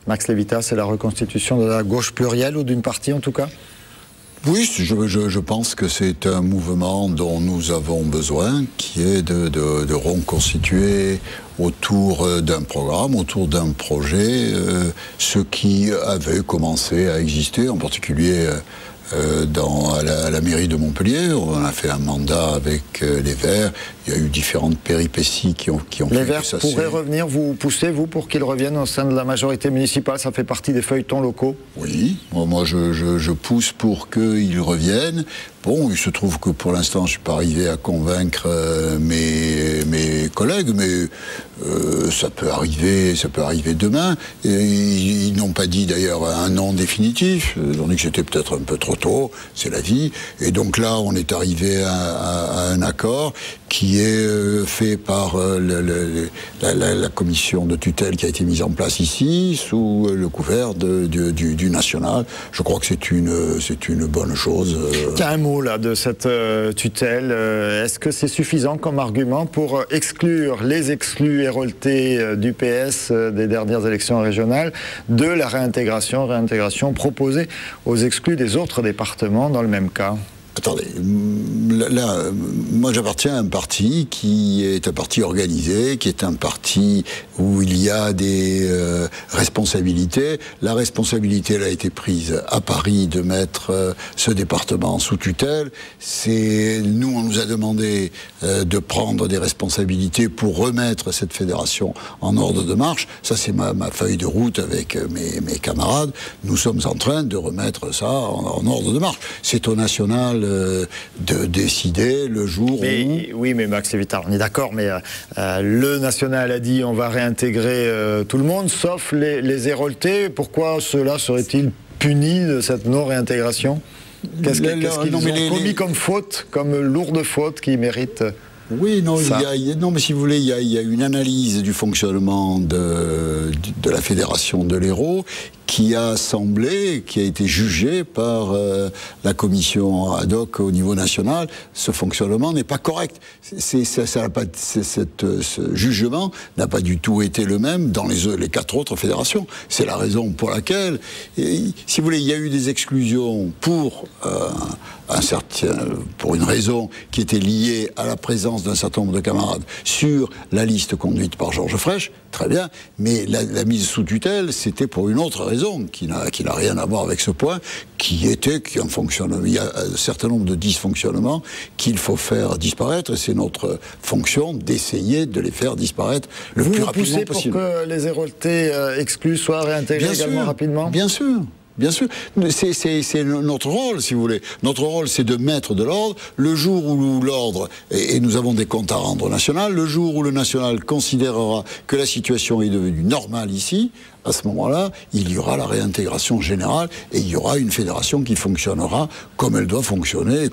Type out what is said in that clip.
Max Lévitas, c'est la reconstitution de la gauche plurielle ou d'une partie en tout cas? Oui, je pense que c'est un mouvement dont nous avons besoin, qui est de reconstituer autour d'un programme, autour d'un projet, ce qui avait commencé à exister, en particulier à la mairie de Montpellier. On a fait un mandat avec les Verts. Il y a eu différentes péripéties qui ont les fait Verts que ça pourraient revenir, vous poussez, vous, pour qu'ils reviennent au sein de la majorité municipale? Ça fait partie des feuilletons locaux? Oui, moi je pousse pour qu'ils reviennent. Bon, il se trouve que pour l'instant, je ne suis pas arrivé à convaincre mes collègues, mais ça peut arriver demain. Et ils n'ont pas dit d'ailleurs un non définitif. Ils ont dit que c'était peut-être un peu trop tôt, c'est la vie. Et donc là, on est arrivé à un accord qui est fait par la commission de tutelle qui a été mise en place ici, sous le couvert du national. Je crois que c'est une bonne chose. Tiens, un mot là de cette tutelle. Est-ce que c'est suffisant comme argument pour exclure les exclus héroltés du PS des dernières élections régionales de la réintégration proposée aux exclus des autres départements dans le même cas? Attendez, là, moi j'appartiens à un parti qui est un parti organisé, qui est un parti où il y a des responsabilités. La responsabilité elle a été prise à Paris de mettre ce département sous tutelle. Nous, on nous a demandé de prendre des responsabilités pour remettre cette fédération en ordre de marche. Ça, c'est ma feuille de route avec mes camarades. Nous sommes en train de remettre ça en ordre de marche. C'est au national de décider le jour où... Oui, mais Max Lévitas, on est d'accord, mais le national a dit on va réintégrer tout le monde, sauf les héroltés. Pourquoi ceux-là seraient-ils punis de cette non-réintégration? Qu'est-ce qu'ils ont commis comme faute, comme lourde faute qui mérite... Oui, non, mais si vous voulez, il y a une analyse du fonctionnement de la Fédération de l'Hérault qui a été jugée par la commission ad hoc au niveau national. Ce fonctionnement n'est pas correct. Ce jugement n'a pas du tout été le même dans les 4 autres fédérations. C'est la raison pour laquelle, si vous voulez, il y a eu des exclusions pour une raison qui était liée à la présence d'un certain nombre de camarades sur la liste conduite par Georges Frêche, très bien, mais la mise sous tutelle, c'était pour une autre raison, qui n'a rien à voir avec ce point, il y a un certain nombre de dysfonctionnements qu'il faut faire disparaître, et c'est notre fonction d'essayer de les faire disparaître le plus rapidement possible. Pour que les héroltés exclus soient réintégrés également rapidement? Bien sûr. Bien sûr, c'est notre rôle, si vous voulez. Notre rôle, c'est de mettre de l'ordre. Le jour où l'ordre, et nous avons des comptes à rendre au national, le jour où le national considérera que la situation est devenue normale ici, à ce moment-là, il y aura la réintégration générale et il y aura une fédération qui fonctionnera comme elle doit fonctionner.